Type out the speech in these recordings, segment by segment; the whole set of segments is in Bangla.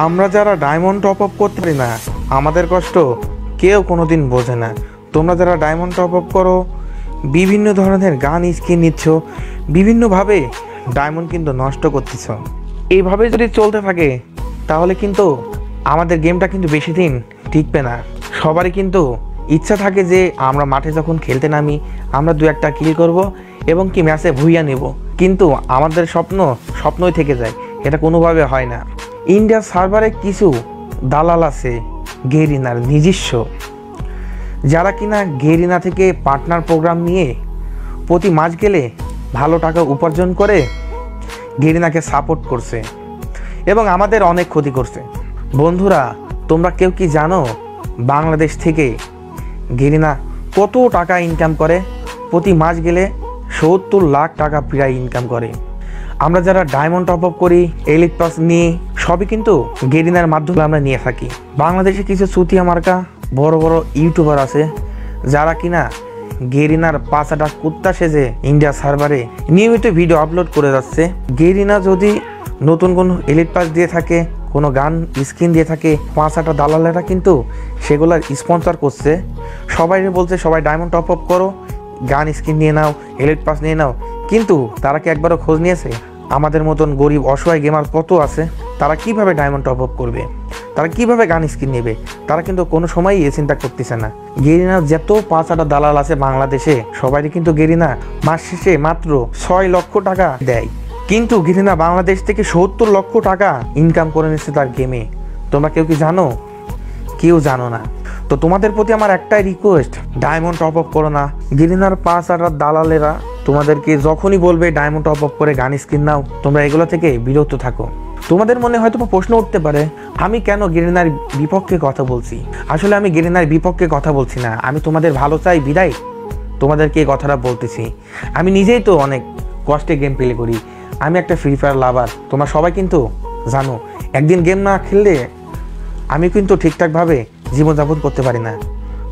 আমরা যারা ডায়মন্ড টপ আপ করতে পারি না আমাদের কষ্ট কেউ কোনোদিন বোঝে না। তোমরা যারা ডায়মন্ড টপ আপ করো, বিভিন্ন ধরনের গান স্কিন নিচ্ছ, বিভিন্নভাবে ডায়মন্ড কিন্তু নষ্ট করতেছ। এইভাবে যদি চলতে থাকে তাহলে কিন্তু আমাদের গেমটা কিন্তু বেশি দিন টিকবে না। সবারই কিন্তু ইচ্ছা থাকে যে আমরা মাঠে যখন খেলতে নামি আমরা দু একটা কিল করব এবং কি ম্যাচে ভুইয়া নেব, কিন্তু আমাদের স্বপ্নই থেকে যায়, এটা কোনোভাবে হয় না। ইন্ডিয়ার সার্ভারে কিছু দালাল আছে গেরিনার নিজস্ব, যারা কিনা গেরিনা থেকে পার্টনার প্রোগ্রাম নিয়ে প্রতি মাস গেলে ভালো টাকা উপার্জন করে গেরিনাকে সাপোর্ট করছে এবং আমাদের অনেক ক্ষতি করছে। বন্ধুরা, তোমরা কেউ কি জানো বাংলাদেশ থেকে গেরিনা কত টাকা ইনকাম করে? প্রতি মাস গেলে 70 লাখ টাকা প্রায় ইনকাম করে। আমরা যারা ডায়মন্ড টপ আপ করি, এলিট পাস নিয়ে, সবই কিন্তু গেরিনার মাধ্যমে আমরা নিয়ে থাকি। বাংলাদেশে কিছু চুতিয়া মার্কা বড় বড় ইউটিউবার আছে যারা কিনা গেরিনার পাঁচাটা কুত্তা সেজে ইন্ডিয়া সার্ভারে নিয়মিত ভিডিও আপলোড করে যাচ্ছে। গেরিনা যদি নতুন কোনো এলিট পাস দিয়ে থাকে, কোনো গান স্কিন দিয়ে থাকে, পাঁচাটা দালালেরা কিন্তু সেগুলার স্পন্সর করছে। সবাই বলছে সবাই ডায়মন্ড টপ আপ করো, গান স্কিন নিয়ে নাও, এলিট পাস নিয়ে নাও, কিন্তু তারা কি একবারও খোঁজ নিয়েছে আমাদের মতন গরিব অসহায় গেমার কত আছে? তারা কিভাবে ডায়মন্ড টপ আপ করবে, তারা কিভাবে গান স্কিন নেবে? তারা কিন্তু কোনো সময়ই এ চিন্তা করতেছে না। গেরিনার যত পাঁচাটা দালাল আছে বাংলাদেশে, সবাই কিন্তু গেরিনা মাস শেষে মাত্র 6 লক্ষ টাকা দেয়, কিন্তু গেরিনা বাংলাদেশ থেকে 70 লক্ষ টাকা ইনকাম করে নিচ্ছে তার গেমে। তোমরা কেউ কি জানো? কেউ জানো না। তো তোমাদের প্রতি আমার একটাই রিকোয়েস্ট, ডায়মন্ড টপ আপ করো না। গেরিনার পাঁচাটা দালালেরা তোমাদেরকে যখনই বলবে ডায়মন্ড টপ আপ করে গান স্কিন নাও, তোমরা এগুলো থেকে বিরত থাকো। তোমাদের মনে হয়তো প্রশ্ন উঠতে পারে, আমি কেন গেরিনার বিপক্ষে কথা বলছি? আসলে আমি গেরিনার বিপক্ষে কথা বলছি না, আমি তোমাদের ভালো চাই বিদায় তোমাদেরকে এই কথাটা বলতেছি। আমি নিজেই তো অনেক কষ্টে গেম প্লে করি, আমি একটা ফ্রি ফায়ার লাভার, তোমরা সবাই কিন্তু জানো। একদিন গেম না খেললে আমি কিন্তু ঠিকঠাকভাবে জীবনযাপন করতে পারি না,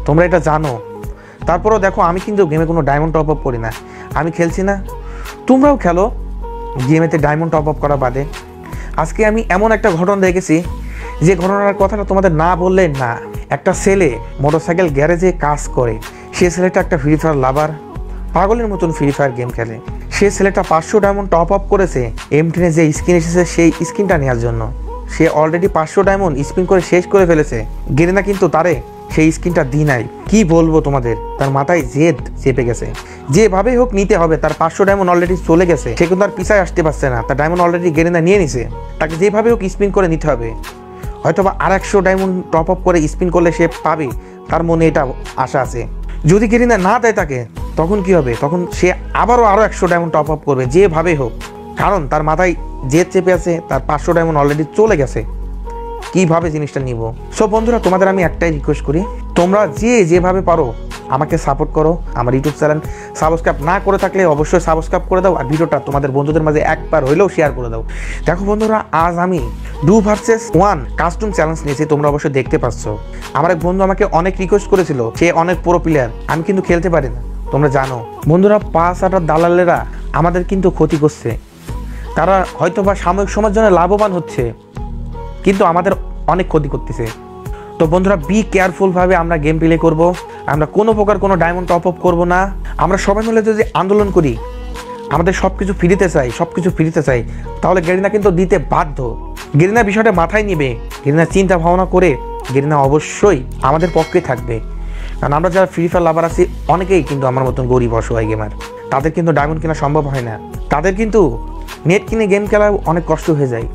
তোমরা এটা জানো। তারপরেও দেখো, আমি কিন্তু গেমে কোনো ডায়মন্ড টপ আপ করি না, আমি খেলছি না, তোমরাও খেলো গেমেতে ডায়মন্ড টপ আপ করা বাদে। আজকে আমি এমন একটা ঘটনা দেখেছি যে ঘটনার কথাটা তোমাদের না বললে না। একটা ছেলে মোটরসাইকেল গ্যারেজে কাজ করে, সে ছেলেটা একটা ফ্রি ফায়ার লাভার, পাগলের মতন ফ্রি ফায়ার গেম খেলে। সে ছেলেটা 500 ডায়মন্ড টপ আপ করেছে M10 যে স্কিন এসেছে সেই স্কিনটা নেওয়ার জন্য। সে অলরেডি 500 ডায়মন্ড স্পিন করে শেষ করে ফেলেছে। গেরিনা কিন্তু তারে সেই স্কিনটা দি নাই। কি বলবো তোমাদের, তার মাথায় জেদ চেপে গেছে, যেভাবেই হোক নিতে হবে। তার 500 ডায়মন্ড অলরেডি চলে গেছে, সে কিন্তু আর পিছায় আসতে পারছে না, তার ডায়মন্ড অলরেডি গেরিনা নিয়ে নিছে। তাকে যেভাবে হোক স্পিন করে নিতে হবে, হয়তোবা আর 100 ডায়মন্ড টপ আপ করে স্পিন করলে সে পাবে, তার মনে এটা আশা আছে। যদি গেরিনা না দেয় তাকে, তখন কি হবে? তখন সে আরও 100 ডায়মন্ড টপ আপ করবে যেভাবে হোক, কারণ তার মাথায় জেদ চেপে আছে, তার 500 ডায়মন্ড অলরেডি চলে গেছে। কিভাবে জিনিসটা নিব? সব বন্ধুরা, তোমাদের আমি একটাই রিকোয়েস্ট করি, তোমরা যেভাবে পারো আমাকে সাপোর্ট করো। আমার ইউটিউব চ্যানেল সাবস্ক্রাইব না করে থাকলে অবশ্যই সাবস্ক্রাইব করে দাও, আর ভিডিওটা তোমাদের বন্ধুদের মাঝে একবার হইলেও শেয়ার করে দাও। দেখো বন্ধুরা, আজ আমি 2 vs 1 কাস্টম চ্যালেঞ্জ নিয়েছি, তোমরা অবশ্যই দেখতে পাচ্ছ। আমার এক বন্ধু আমাকে অনেক রিকোয়েস্ট করেছিল, সে অনেক প্রো প্লেয়ার, আমি কিন্তু খেলতে পারি না, তোমরা জানো। বন্ধুরা, 5-8 দালালেরা আমাদের কিন্তু ক্ষতি করছে। তারা হয়তো বা সাময়িক সময়ের জন্য লাভবান হচ্ছে, কিন্তু আমাদের অনেক ক্ষতি করতেছে। তো বন্ধুরা, বি কেয়ারফুলভাবে আমরা গেম প্লে করব, আমরা কোনো প্রকার কোনো ডায়মন্ড টপ আপ করবো না। আমরা সবাই মিলে যদি আন্দোলন করি, আমাদের সব কিছু ফিরিতে চাই, তাহলে গেরিনা কিন্তু দিতে বাধ্য। গেরিনা বিষয়টা মাথায় নিবে, গেরিনা চিন্তা ভাবনা করে গেরিনা অবশ্যই আমাদের পক্ষে থাকবে। কারণ আমরা যারা ফ্রি ফায়ার লাভার আছি, অনেকেই কিন্তু আমার মতন গরিব অসহায় গেমার, তাদের কিন্তু ডায়মন্ড কেনা সম্ভব হয় না, তাদের কিন্তু নেট কিনে গেম খেলা অনেক কষ্ট হয়ে যায়।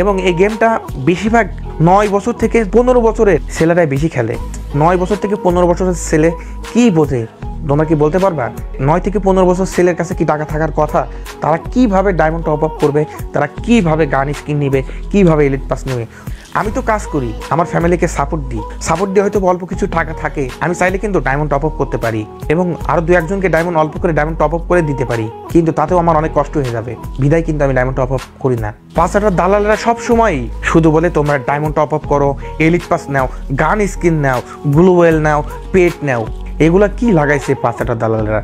এবং এই গেমটা বেশিরভাগ 9 বছর থেকে 15 বছরের ছেলেরাই বেশি খেলে। 9 বছর থেকে 15 বছরের ছেলে কি বোঝে? তোমরা কি বলতে পারবা? 9 থেকে 15 বছর ছেলের কাছে কি টাকা থাকার কথা? তারা কিভাবে ডায়মন্ড টপ আপ করবে, তারা কিভাবে গান স্কিন নেবে, কিভাবে এলিট পাস নেবে? আমি তো কাজ করি, আমার ফ্যামিলিকে সাপোর্ট দিই হয়তো অল্প কিছু টাকা থাকে, আমি চাইলে কিন্তু ডায়মন্ড টপ আপ করতে পারি এবং আরো 2-1 জনকে অল্প করে ডায়মন্ড টপ আপ করে দিতে পারি, কিন্তু তাতেও আমার অনেক কষ্ট হয়ে যাবে, বিদায় কিন্তু আমি ডায়মন্ড টপ আপ করি না। 5-8 দালালেরা সব সময় শুধু বলে তোমরা ডায়মন্ড টপ আপ করো, এলিট পাস নাও, গান স্কিন নাও, গ্লোওয়েল নাও, পেট নাও। এগুলা কি লাগাইছে 5-8 দালালেরা?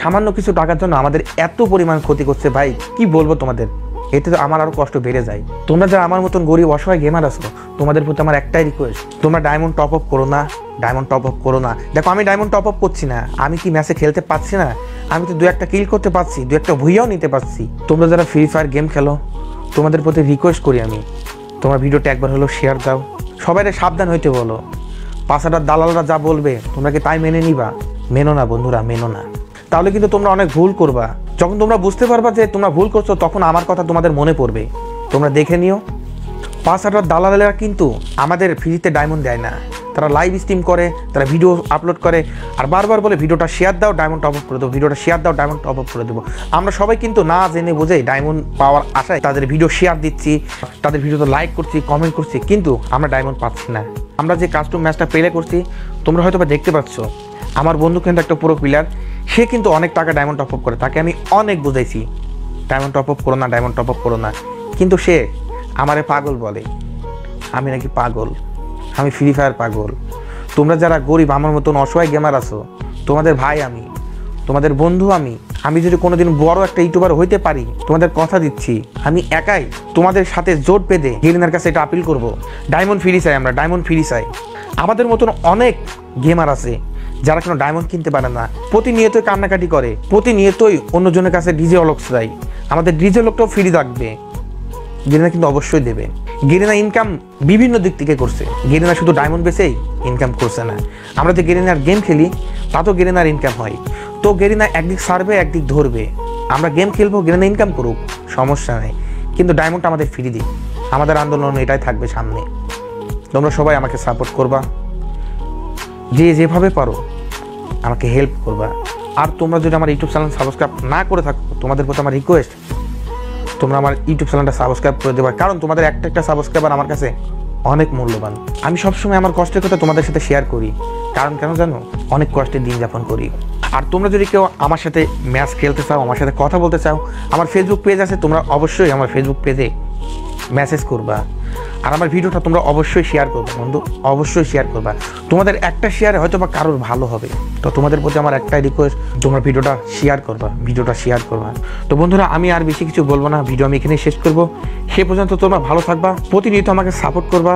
সামান্য কিছু টাকার জন্য আমাদের এত পরিমাণ ক্ষতি করছে ভাই, কি বলবো তোমাদের। এতে তো আমার আরও কষ্ট বেড়ে যায়। তোমরা যারা আমার মতন গরিব অসহায় গেমার আছো, তোমাদের প্রতি আমার একটাই রিকোয়েস্ট, তোমরা ডায়মন্ড টপ আপ করো না, ডায়মন্ড টপ আপ করো না। দেখো আমি ডায়মন্ড টপ আপ করছি না, আমি কি ম্যাচে খেলতে পারছি না? আমি তো 2-1টা কিল করতে পারছি, 2-1টা ভুইয়াও নিতে পারছি। তোমরা যারা ফ্রি ফায়ার গেম খেলো, তোমাদের প্রতি রিকোয়েস্ট করি আমি, তোমার ভিডিওটা একবার হলেও শেয়ার দাও, সবাইকে সাবধান হইতে বলো। পাশাটার দালালরা যা বলবে তোমরা কি তাই মেনে নিবা? মেনো না বন্ধুরা, মেনো না। তাহলে কিন্তু তোমরা অনেক ভুল করবা। যখন তোমরা বুঝতে পারবা যে তোমরা ভুল করছো, তখন আমার কথা তোমাদের মনে পড়বে। তোমরা দেখে নিও, পাশাটার দালালেরা কিন্তু আমাদের ফ্রিতে ডায়মন্ড দেয় না, তারা লাইভ স্ট্রিম করে, তারা ভিডিও আপলোড করে, আর বারবার বলে ভিডিওটা শেয়ার দাও, ডায়মন্ড টপ আপ করে দেবো, ভিডিওটা শেয়ার দাও, ডায়মন্ড টপ আপ করে দেবো। আমরা সবাই কিন্তু না জেনে বুঝে ডায়মন্ড পাওয়ার আশায় তাদের ভিডিও শেয়ার দিচ্ছি, তাদের ভিডিওতে লাইক করছি, কমেন্ট করছি, কিন্তু আমরা ডায়মন্ড পাচ্ছি না। আমরা যে কাস্টম ম্যাচটা প্লে করছি, তোমরা হয়তো বা দেখতে পাচ্ছ, আমার বন্ধু কিন্তু একটা পুরো প্লেয়ার, সে কিন্তু অনেক টাকা ডায়মন্ড টপ আপ করে, তাকে আমি অনেক বুঝাইছি ডায়মন্ড টপ আপ করো না, ডায়মন্ড টপ আপ করো না, কিন্তু সে আমারে পাগল বলে। আমি নাকি পাগল? আমি ফ্রি ফায়ার পাগল। তোমরা যারা গরিব আমার মতন অসহায় গেমার আছো, তোমাদের ভাই আমি, তোমাদের বন্ধু আমি যদি কোনোদিন বড় একটা ইউটিউবার হইতে পারি, তোমাদের কথা দিচ্ছি, আমি একাই তোমাদের সাথে জোট বেঁধে গেরিনার কাছে এটা আপিল করব, ডায়মন্ড ফ্রি চাই, আমরা ডায়মন্ড ফ্রি চাই। আমাদের মতন অনেক গেমার আছে যারা কোনো ডায়মন্ড কিনতে পারে না, প্রতিনিয়তই কান্নাকাটি করে, প্রতিনিয়তই অন্যজনের কাছে ডিজে অলক্স দেয়। আমাদের ডিজে লোকটাও ফ্রি থাকবে, গেরিনা কিন্তু অবশ্যই দেবে। গেরিনা ইনকাম বিভিন্ন দিক থেকে করছে, গেরিনা শুধু ডায়মন্ড বেচেই ইনকাম করছে না। আমরা যে গেরিনার গেম খেলি, তাতেও গেরিনার ইনকাম হয়। তো গেরিনা একদিক সারবে, একদিক ধরবে। আমরা গেম খেলবো, গেরিনা ইনকাম করুক, সমস্যা নেই, কিন্তু ডায়মন্ডটা আমাদের ফ্রি দিই। আমাদের আন্দোলন এটাই থাকবে সামনে। তোমরা সবাই আমাকে সাপোর্ট করবা, যে যেভাবে পারো আমাকে হেল্প করবা। আর তোমরা যদি আমার ইউটিউব চ্যানেল সাবস্ক্রাইব না করে থাকো, তোমাদের প্রতি আমার রিকোয়েস্ট, তোমরা আমার ইউটিউব চ্যানেলটা সাবস্ক্রাইব করে দেবা, কারণ তোমাদের একটা সাবস্ক্রাইবার আমার কাছে অনেক মূল্যবান। আমি সবসময় আমার কষ্টের কথা তোমাদের সাথে শেয়ার করি, কারণ কেন জানো, অনেক কষ্টের দিন যাপন করি। আর তোমরা যদি কেউ আমার সাথে ম্যাচ খেলতে চাও, আমার সাথে কথা বলতে চাও, আমার ফেসবুক পেজ আছে, তোমরা অবশ্যই আমার ফেসবুক পেজে মেসেজ করবা। আর আমার ভিডিওটা তোমরা অবশ্যই শেয়ার করবে বন্ধু, অবশ্যই শেয়ার করবা। তোমাদের একটা শেয়ারে হয়তো বা কারোর ভালো হবে। তো তোমাদের প্রতি আমার একটাই রিকোয়েস্ট, তোমরা ভিডিওটা শেয়ার করবা, ভিডিওটা শেয়ার করবা। তো বন্ধুরা, আমি আর বেশি কিছু বলবো না, ভিডিও আমি এখানেই শেষ করবো। সে পর্যন্ত তোমরা ভালো থাকবা, প্রতিনিয়ত আমাকে সাপোর্ট করবা।